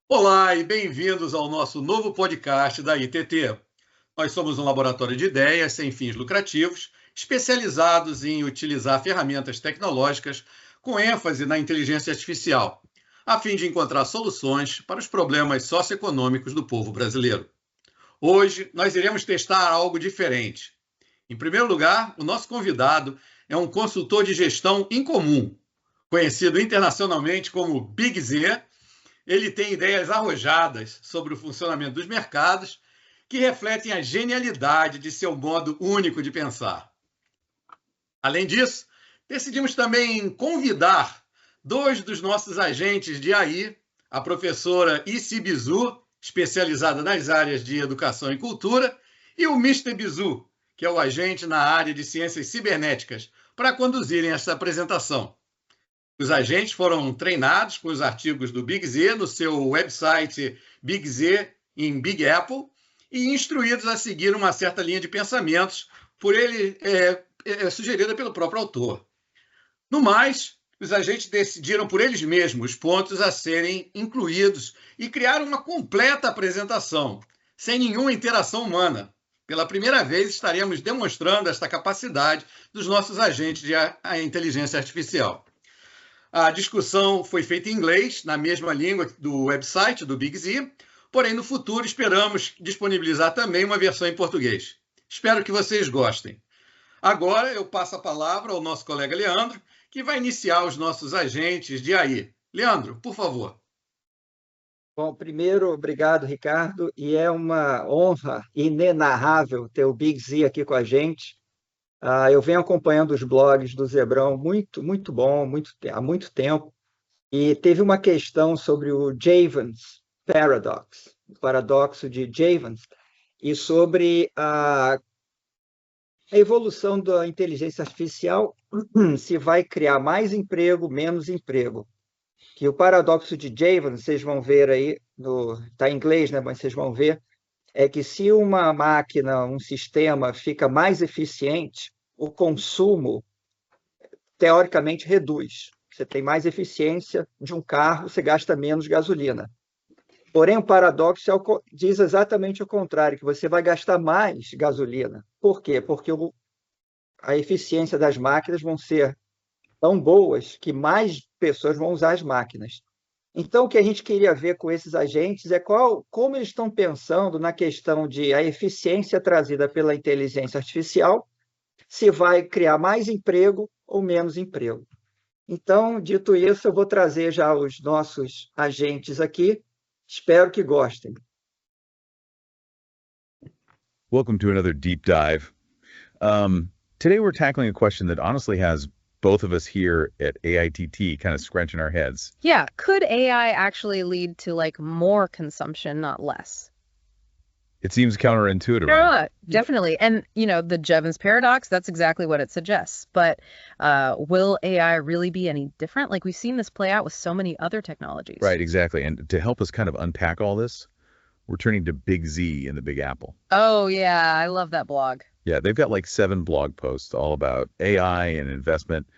Olá e bem-vindos ao nosso novo podcast da ITT. Nós somos um laboratório de ideias sem fins lucrativos, especializados em utilizar ferramentas tecnológicas com ênfase na inteligência artificial, a fim de encontrar soluções para os problemas socioeconômicos do povo brasileiro. Hoje, nós iremos testar algo diferente. Em primeiro lugar, o nosso convidado é um consultor de gestão incomum, conhecido internacionalmente como BigZ. Ele tem ideias arrojadas sobre o funcionamento dos mercados que refletem a genialidade de seu modo único de pensar. Além disso, decidimos também convidar dois dos nossos agentes de AI, a professora BigZ, especializada nas áreas de educação e cultura, e o Mr. BigZ, que é o agente na área de ciências cibernéticas, para conduzirem esta apresentação. Os agentes foram treinados com os artigos do BigZ no seu website BigZ em BigApple e instruídos a seguir uma certa linha de pensamentos por ele, sugerida pelo próprio autor. No mais, os agentes decidiram por eles mesmos os pontos a serem incluídos e criaram uma completa apresentação, sem nenhuma interação humana. Pela primeira vez, estaremos demonstrando esta capacidade dos nossos agentes de inteligência artificial. A discussão foi feita em inglês, na mesma língua do website do BigZ, porém, no futuro, esperamos disponibilizar também uma versão em português. Espero que vocês gostem. Agora, eu passo a palavra ao nosso colega Leandro, que vai iniciar os nossos agentes de AI. Leandro, por favor. Bom, primeiro, obrigado, Ricardo, e é uma honra inenarrável ter o BigZ aqui com a gente. Eu venho acompanhando os blogs do Zebrão muito bom, há muito tempo, e teve uma questão sobre o Jevons Paradox, o paradoxo de Jevons, e sobre a evolução da inteligência artificial, se vai criar mais emprego, menos emprego. Que o paradoxo de Jevons, vocês vão ver aí, está em inglês, né, mas vocês vão ver, é que se uma máquina, um sistema fica mais eficiente, o consumo, teoricamente, reduz. Você tem mais eficiência de um carro, você gasta menos gasolina. Porém, o paradoxo diz exatamente o contrário, que você vai gastar mais gasolina. Por quê? Porque a eficiência das máquinas vão ser tão boas que mais pessoas vão usar as máquinas. Então, o que a gente queria ver com esses agentes é como eles estão pensando na questão de a eficiência trazida pela inteligência artificial, se vai criar mais emprego ou menos emprego. Então, dito isso, eu vou trazer já os nossos agentes aqui. Espero que gostem. Welcome to another deep dive. Today we're tackling a question that honestly has both of us here at AITT kind of scratching our heads. Yeah, could AI actually lead to like more consumption, not less? It seems counterintuitive. Yeah, definitely. And, the Jevons paradox, that's exactly what it suggests. But will AI really be any different? Like, we've seen this play out with so many other technologies. Right, exactly. And to help us kind of unpack all this, we're turning to BigZ in the BigApple. Oh, yeah, I love that blog. Yeah, they've got like 7 blog posts all about AI and investment,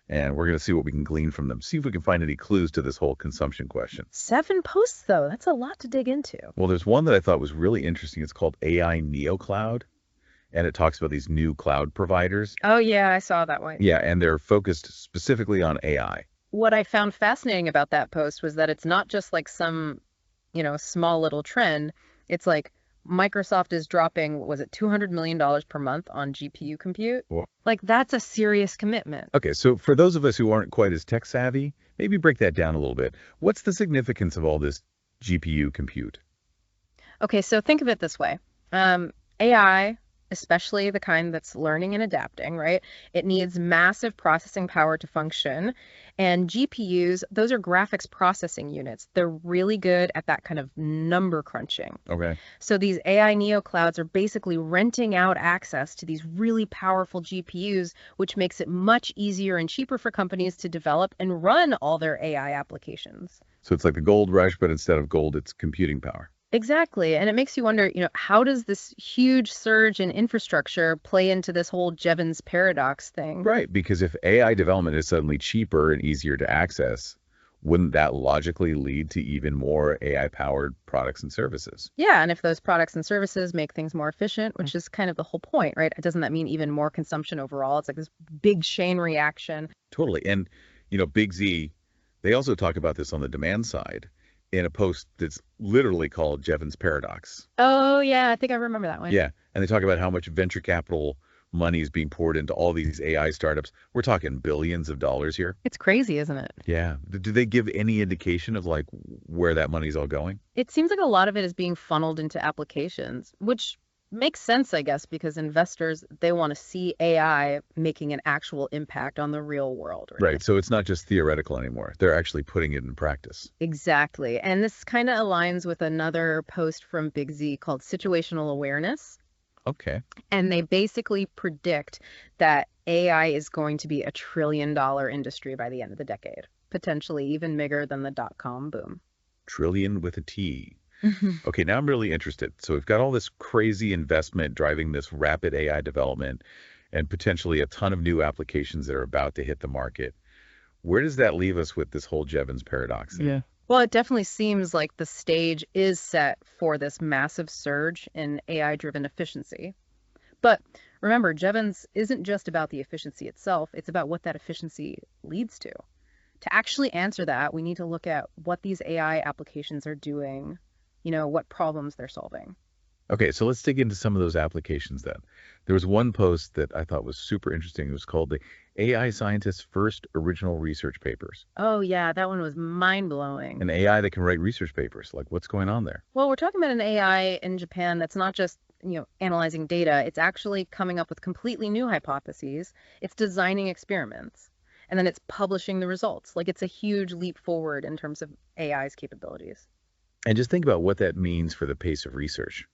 and we're going to see what we can glean from them. See if we can find any clues to this whole consumption question. 7 posts, though. That's a lot to dig into. Well, there's one that I thought was really interesting. It's called AI NeoCloud, and it talks about these new cloud providers. Oh, yeah, I saw that one. Yeah, and they're focused specifically on AI. What I found fascinating about that post was that it's not just like some, small little trend. It's like Microsoft is dropping, was it $200 million per month on GPU compute? Whoa. Like, that's a serious commitment. Okay, so for those of us who aren't quite as tech savvy, maybe break that down a little bit. What's the significance of all this GPU compute? Okay, so think of it this way. AI, especially the kind that's learning and adapting, right? It needs massive processing power to function. And GPUs, those are graphics processing units. They're really good at that kind of number crunching. Okay. So these AI neoclouds are basically renting out access to these really powerful GPUs, which makes it much easier and cheaper for companies to develop and run all their AI applications. So it's like the gold rush, but instead of gold, it's computing power. Exactly. And it makes you wonder, how does this huge surge in infrastructure play into this whole Jevons paradox thing? Right, because if AI development is suddenly cheaper and easier to access, wouldn't that logically lead to even more AI-powered products and services? Yeah, and if those products and services make things more efficient, which is kind of the whole point, right? Doesn't that mean even more consumption overall? It's like this big chain reaction. Totally. And, BigZ, they also talk about this on the demand side in a post that's literally called Jevons Paradox. Oh, yeah, I think I remember that one. Yeah, and they talk about how much venture capital money is being poured into all these AI startups. We're talking billions of dollars here. It's crazy, isn't it? Yeah. Do they give any indication of like where that money's all going? It seems like a lot of it is being funneled into applications, which makes sense, I guess, because investors, they want to see AI making an actual impact on the real world. Right. So it's not just theoretical anymore. They're actually putting it in practice. Exactly. And this kind of aligns with another post from BigZ called Situational Awareness. Okay. And they basically predict that AI is going to be $1 trillion industry by the end of the decade, potentially even bigger than the dot-com boom. Trillion with a T. Okay, now I'm really interested. So we've got all this crazy investment driving this rapid AI development and potentially a ton of new applications that are about to hit the market. Where does that leave us with this whole Jevons paradox thing? Yeah. Well, it definitely seems like the stage is set for this massive surge in AI-driven efficiency. But remember, Jevons isn't just about the efficiency itself. It's about what that efficiency leads to. To actually answer that, we need to look at what these AI applications are doing, what problems they're solving. Okay, so let's dig into some of those applications then. There was one post that I thought was super interesting. It was called the AI Scientist's First Original Research Papers. Oh, yeah, that one was mind-blowing. An AI that can write research papers. Like, what's going on there? Well, we're talking about an AI in Japan that's not just, analyzing data. It's actually coming up with completely new hypotheses. It's designing experiments. And then it's publishing the results. Like, it's a huge leap forward in terms of AI's capabilities. And just think about what that means for the pace of research.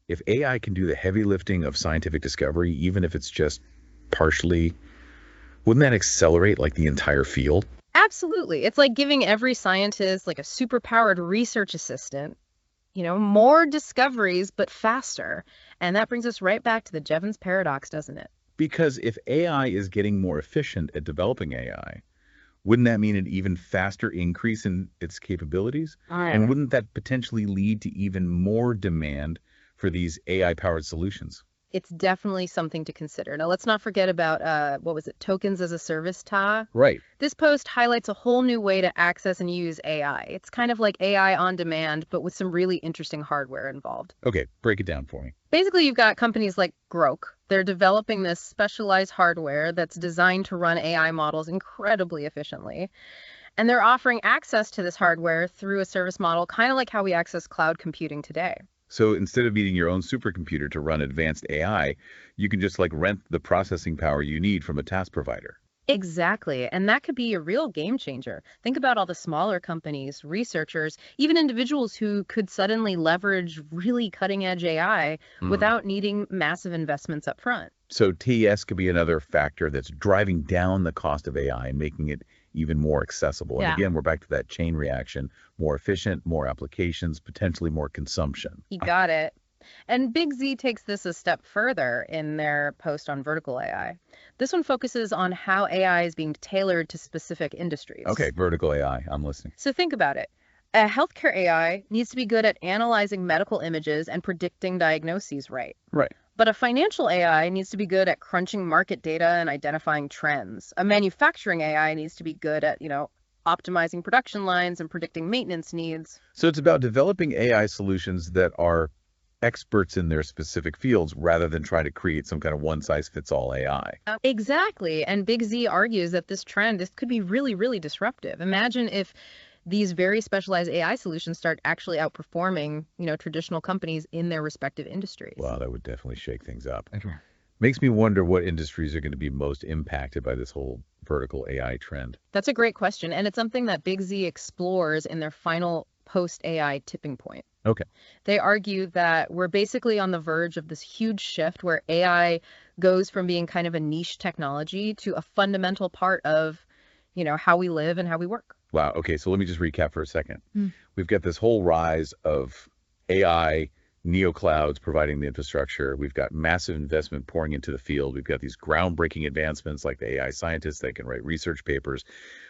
If AI can do the heavy lifting of scientific discovery, even if it's just partially, wouldn't that accelerate like the entire field? Absolutely. It's like giving every scientist like a superpowered research assistant, more discoveries, but faster. And that brings us right back to the Jevons paradox, doesn't it? Because if AI is getting more efficient at developing AI, wouldn't that mean an even faster increase in its capabilities? And wouldn't that potentially lead to even more demand for these AI-powered solutions? It's definitely something to consider. Now, let's not forget about, tokens as a service, Ta? Right. This post highlights a whole new way to access and use AI. It's kind of like AI on demand, but with some really interesting hardware involved. Okay, break it down for me. Basically, you've got companies like Grok. They're developing this specialized hardware that's designed to run AI models incredibly efficiently. And they're offering access to this hardware through a service model, kind of like how we access cloud computing today. So instead of needing your own supercomputer to run advanced AI, you can just like rent the processing power you need from a task provider. Exactly. And that could be a real game changer. Think about all the smaller companies, researchers, even individuals who could suddenly leverage really cutting edge AI without needing massive investments up front. So TS could be another factor that's driving down the cost of AI and making it even more accessible. And again, we're back to that chain reaction, more efficient, more applications, potentially more consumption. You got it. And BigZ takes this a step further in their post on vertical AI. This one focuses on how AI is being tailored to specific industries. Okay, vertical AI, I'm listening. So think about it. A healthcare AI needs to be good at analyzing medical images and predicting diagnoses right. Right. But a financial AI needs to be good at crunching market data and identifying trends. A manufacturing AI needs to be good at, optimizing production lines and predicting maintenance needs. So it's about developing AI solutions that are experts in their specific fields rather than try to create some kind of one-size-fits-all AI. Exactly. And BigZ argues that this could be really, really disruptive. Imagine if these very specialized AI solutions start actually outperforming, traditional companies in their respective industries. Wow, that would definitely shake things up. Makes me wonder what industries are going to be most impacted by this whole vertical AI trend. That's a great question, and it's something that BigZ explores in their final post-AI tipping point. Okay. They argue that we're basically on the verge of this huge shift where AI goes from being kind of a niche technology to a fundamental part of, how we live and how we work. Wow. Okay, so let me just recap for a second. We've got this whole rise of AI neoclouds providing the infrastructure. We've got massive investment pouring into the field. We've got these groundbreaking advancements like the AI scientists that can write research papers.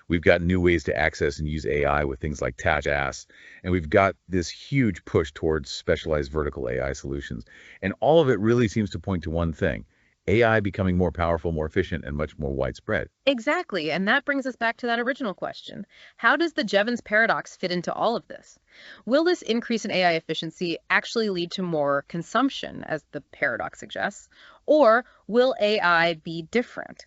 We've got new ways to access and use AI with things like TAJAS. And we've got this huge push towards specialized vertical AI solutions. And all of it really seems to point to one thing: AI becoming more powerful, more efficient, and much more widespread. Exactly. And that brings us back to that original question. How does the Jevons paradox fit into all of this? Will this increase in AI efficiency actually lead to more consumption, as the paradox suggests? Or will AI be different?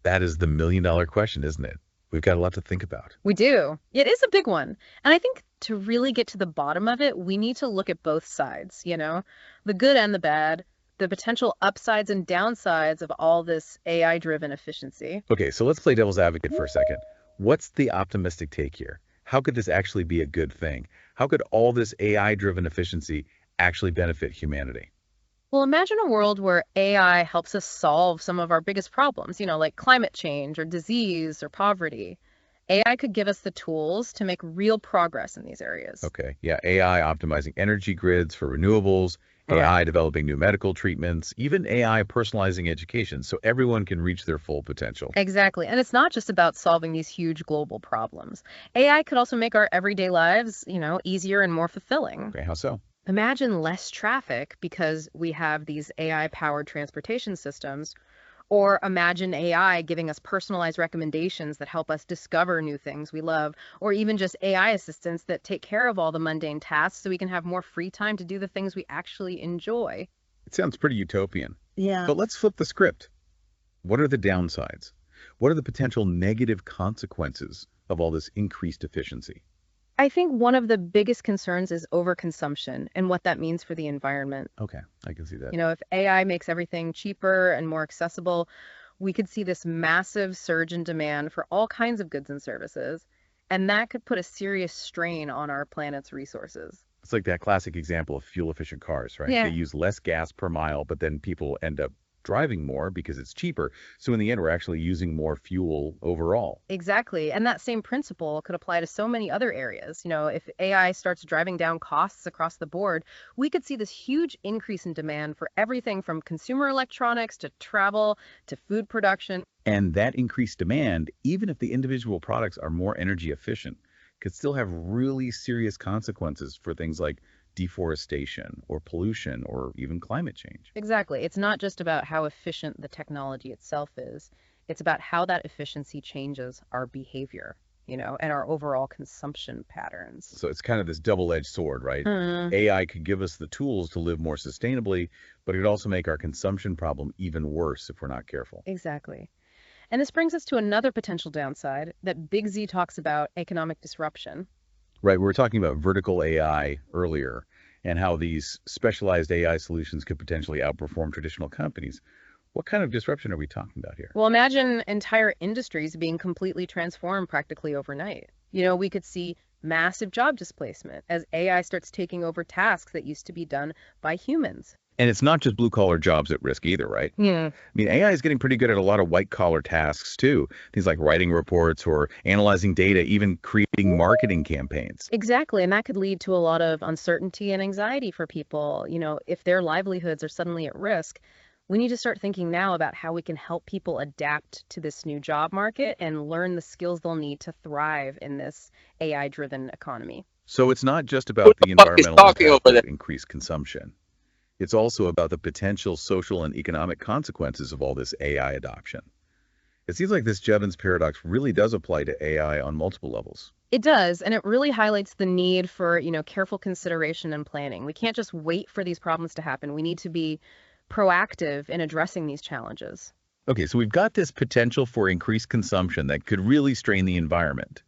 That is the million-dollar question, isn't it? We've got a lot to think about. We do. It is a big one. And I think to really get to the bottom of it, we need to look at both sides, the good and the bad, the potential upsides and downsides of all this AI-driven efficiency. Okay, so let's play devil's advocate for a second. What's the optimistic take here? How could this actually be a good thing? How could all this AI-driven efficiency actually benefit humanity? Well, imagine a world where AI helps us solve some of our biggest problems, like climate change or disease or poverty. AI could give us the tools to make real progress in these areas. Okay, yeah, AI optimizing energy grids for renewables, AI developing new medical treatments, even AI personalizing education so everyone can reach their full potential. Exactly. And it's not just about solving these huge global problems. AI could also make our everyday lives, easier and more fulfilling. Okay, how so? Imagine less traffic because we have these AI-powered transportation systems. Or imagine AI giving us personalized recommendations that help us discover new things we love, or even just AI assistants that take care of all the mundane tasks so we can have more free time to do the things we actually enjoy. It sounds pretty utopian. Yeah. But let's flip the script. What are the downsides? What are the potential negative consequences of all this increased efficiency? I think one of the biggest concerns is overconsumption and what that means for the environment. Okay, I can see that. If AI makes everything cheaper and more accessible, we could see this massive surge in demand for all kinds of goods and services, and that could put a serious strain on our planet's resources. It's like that classic example of fuel-efficient cars, right? Yeah. They use less gas per mile, but then people end up driving more because it's cheaper. So in the end, we're actually using more fuel overall. Exactly. And that same principle could apply to so many other areas. If AI starts driving down costs across the board, we could see this huge increase in demand for everything from consumer electronics to travel to food production. And that increased demand, even if the individual products are more energy efficient, could still have really serious consequences for things like deforestation or pollution or even climate change. Exactly. It's not just about how efficient the technology itself is. It's about how that efficiency changes our behavior, and our overall consumption patterns. So it's kind of this double-edged sword, right? AI could give us the tools to live more sustainably, but it could also make our consumption problem even worse if we're not careful. Exactly. And this brings us to another potential downside that BigZ talks about: economic disruption. Right, we were talking about vertical AI earlier and how these specialized AI solutions could potentially outperform traditional companies. What kind of disruption are we talking about here? Well, imagine entire industries being completely transformed practically overnight. We could see massive job displacement as AI starts taking over tasks that used to be done by humans. And it's not just blue-collar jobs at risk either, right? Yeah. I mean, AI is getting pretty good at a lot of white-collar tasks too. Things like writing reports or analyzing data, even creating marketing campaigns. Exactly. And that could lead to a lot of uncertainty and anxiety for people. If their livelihoods are suddenly at risk, we need to start thinking now about how we can help people adapt to this new job market and learn the skills they'll need to thrive in this AI-driven economy. So it's not just about the environmental impact of increased consumption. It's also about the potential social and economic consequences of all this AI adoption. It seems like this Jevons paradox really does apply to AI on multiple levels. It does, and it really highlights the need for, careful consideration and planning. We can't just wait for these problems to happen. We need to be proactive in addressing these challenges. Okay, so we've got this potential for increased consumption that could really strain the environment.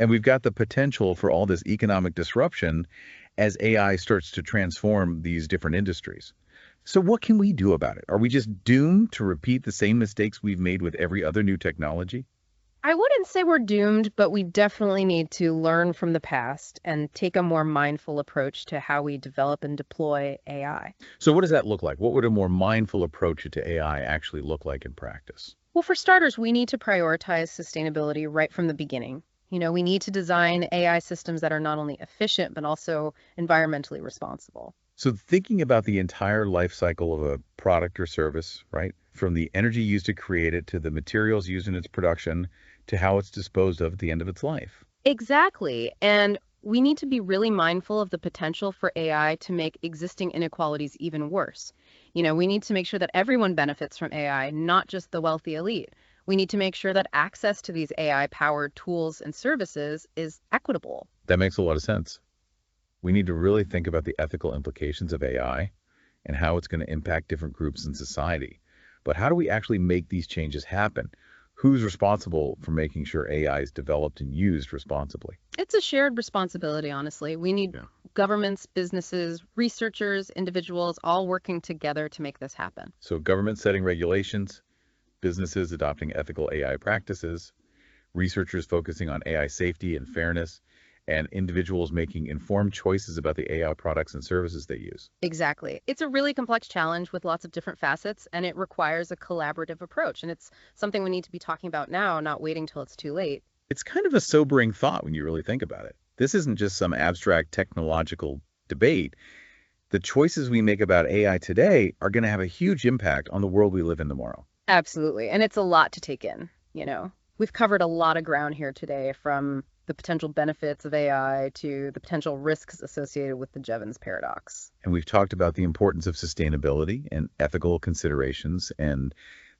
And we've got the potential for all this economic disruption as AI starts to transform these different industries. So what can we do about it? Are we just doomed to repeat the same mistakes we've made with every other new technology? I wouldn't say we're doomed, but we definitely need to learn from the past and take a more mindful approach to how we develop and deploy AI. So what does that look like? What would a more mindful approach to AI actually look like in practice? Well, for starters, we need to prioritize sustainability right from the beginning. We need to design AI systems that are not only efficient, but also environmentally responsible. So thinking about the entire life cycle of a product or service, right? From the energy used to create it to the materials used in its production to how it's disposed of at the end of its life. Exactly. And we need to be really mindful of the potential for AI to make existing inequalities even worse. We need to make sure that everyone benefits from AI, not just the wealthy elite. We need to make sure that access to these AI-powered tools and services is equitable. That makes a lot of sense. We need to really think about the ethical implications of AI and how it's going to impact different groups in society. But how do we actually make these changes happen? Who's responsible for making sure AI is developed and used responsibly? It's a shared responsibility, honestly. We need governments, businesses, researchers, individuals, all working together to make this happen. So government setting regulations, businesses adopting ethical AI practices, researchers focusing on AI safety and fairness, and individuals making informed choices about the AI products and services they use. Exactly. It's a really complex challenge with lots of different facets, and it requires a collaborative approach. And it's something we need to be talking about now, not waiting till it's too late. It's kind of a sobering thought when you really think about it. This isn't just some abstract technological debate. The choices we make about AI today are going to have a huge impact on the world we live in tomorrow. Absolutely. And it's a lot to take in, We've covered a lot of ground here today, from the potential benefits of AI to the potential risks associated with the Jevons paradox. And we've talked about the importance of sustainability and ethical considerations and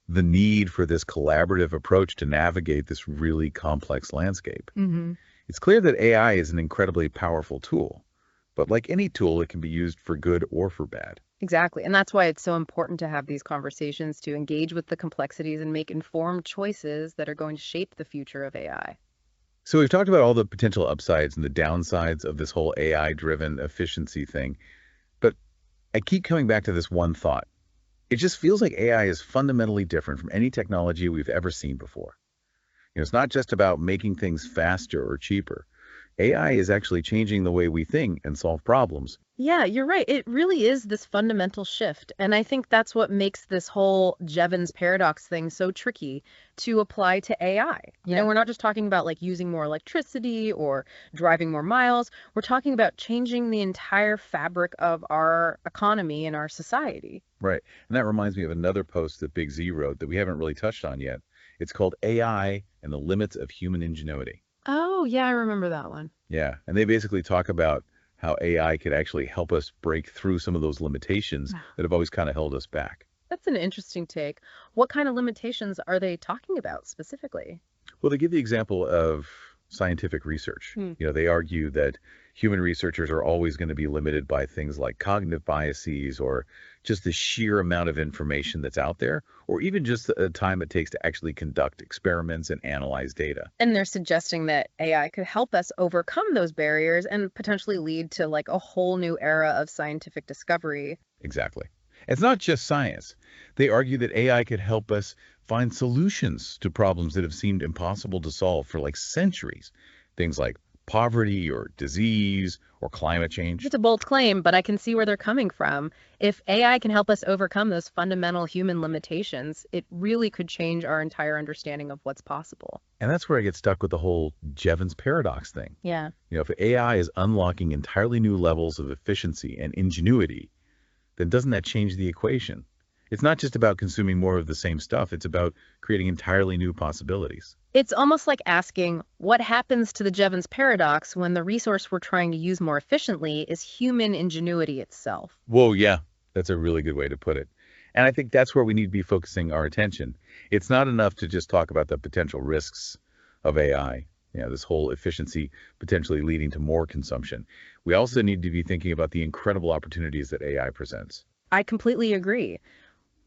the need for this collaborative approach to navigate this really complex landscape. Mm-hmm. It's clear that AI is an incredibly powerful tool, but like any tool, it can be used for good or for bad. Exactly. And that's why it's so important to have these conversations, to engage with the complexities and make informed choices that are going to shape the future of AI. So we've talked about all the potential upsides and the downsides of this whole AI-driven efficiency thing, but I keep coming back to this one thought. It just feels like AI is fundamentally different from any technology we've ever seen before. It's not just about making things faster or cheaper. AI is actually changing the way we think and solve problems. Yeah, you're right. It really is this fundamental shift. And I think that's what makes this whole Jevons paradox thing so tricky to apply to AI. We're not just talking about like using more electricity or driving more miles. We're talking about changing the entire fabric of our economy and our society. Right. And that reminds me of another post that BigZ wrote that we haven't really touched on yet. It's called AI and the Limits of Human Ingenuity. Oh, yeah, I remember that one. Yeah. And they basically talk about how AI could actually help us break through some of those limitations that have always kind of held us back. That's an interesting take. What kind of limitations are they talking about specifically? Well, they give the example of scientific research. They argue that human researchers are always going to be limited by things like cognitive biases or just the sheer amount of information that's out there, or even just the time it takes to actually conduct experiments and analyze data. And they're suggesting that AI could help us overcome those barriers and potentially lead to like a whole new era of scientific discovery. Exactly. It's not just science. They argue that AI could help us find solutions to problems that have seemed impossible to solve for like centuries. Things like poverty or disease or climate change. It's a bold claim, but I can see where they're coming from. If AI can help us overcome those fundamental human limitations, it really could change our entire understanding of what's possible. And that's where I get stuck with the whole Jevons paradox thing. Yeah. If AI is unlocking entirely new levels of efficiency and ingenuity, then doesn't that change the equation? It's not just about consuming more of the same stuff. It's about creating entirely new possibilities. It's almost like asking, what happens to the Jevons paradox when the resource we're trying to use more efficiently is human ingenuity itself? Whoa, yeah, that's a really good way to put it. And I think that's where we need to be focusing our attention. It's not enough to just talk about the potential risks of AI, this whole efficiency potentially leading to more consumption. We also need to be thinking about the incredible opportunities that AI presents. I completely agree.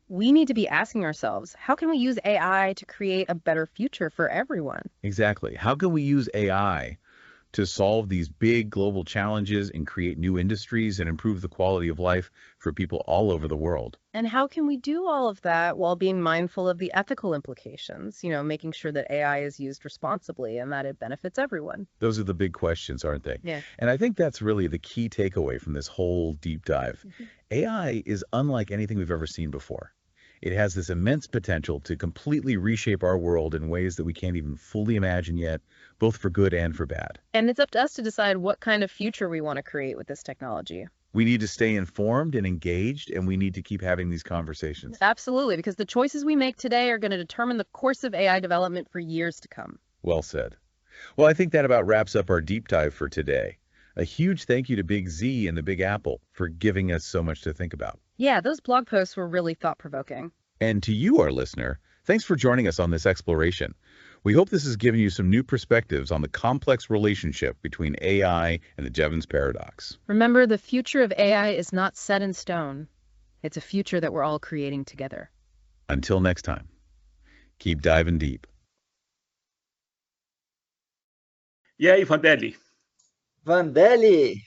We need to be asking ourselves, how can we use AI to create a better future for everyone? Exactly. How can we use AI to solve these big global challenges and create new industries and improve the quality of life for people all over the world? And how can we do all of that while being mindful of the ethical implications, making sure that AI is used responsibly and that it benefits everyone? Those are the big questions, aren't they? Yeah. And I think that's really the key takeaway from this whole deep dive. AI is unlike anything we've ever seen before. It has this immense potential to completely reshape our world in ways that we can't even fully imagine yet, both for good and for bad. And it's up to us to decide what kind of future we want to create with this technology. We need to stay informed and engaged, and we need to keep having these conversations. Absolutely, because the choices we make today are going to determine the course of AI development for years to come. Well said. Well, I think that about wraps up our deep dive for today. A huge thank you to BigZ and the BigApple for giving us so much to think about. Yeah, those blog posts were really thought-provoking. And to you, our listener, thanks for joining us on this exploration. We hope this has given you some new perspectives on the complex relationship between AI and the Jevons paradox. Remember, the future of AI is not set in stone. It's a future that we're all creating together. Until next time, keep diving deep. E aí, Vandelli? Vandelli!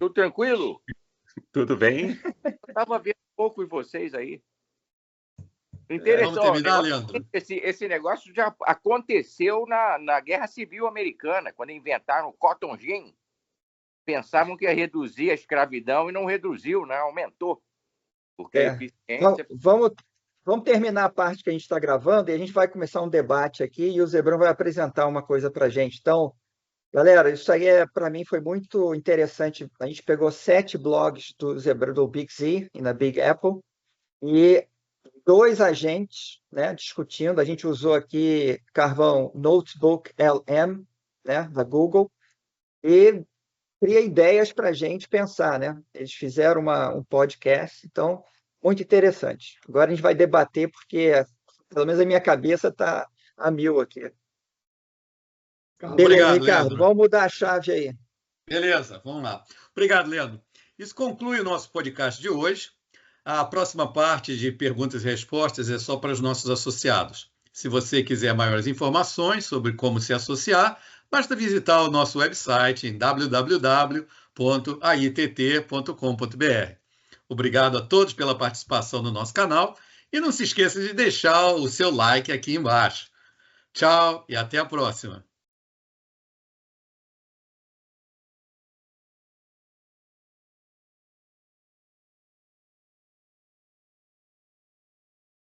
Tudo tranquilo? Tudo bem? Eu estava vendo um pouco de vocês aí. Vamos terminar, Leandro. Esse negócio já aconteceu na Guerra Civil Americana, quando inventaram o cotton gin. Pensavam que ia reduzir a escravidão e não reduziu, né? Aumentou. Porque a eficiência... Vamos terminar a parte que a gente está gravando e a gente vai começar um debate aqui e o Zebrão vai apresentar uma coisa para a gente. Então, galera, isso aí para mim foi muito interessante. A gente pegou 7 blogs do Zebrão, do BigZ e na BigApple e 2 agentes, né, discutindo. A gente usou aqui carvão Notebook LM, né, da Google, e cria ideias para a gente pensar, né? Eles fizeram um podcast, então, muito interessante. Agora a gente vai debater, porque pelo menos a minha cabeça está a mil aqui. Beleza, Obrigado, Ricardo, Leandro. vamos mudar a chave aí. Beleza, vamos lá. Obrigado, Leandro. Isso conclui o nosso podcast de hoje. A próxima parte de perguntas e respostas é só para os nossos associados. Se você quiser maiores informações sobre como se associar, basta visitar o nosso website em www.aitt.com.br. Obrigado a todos pela participação no nosso canal e não se esqueça de deixar o seu like aqui embaixo. Tchau e até a próxima.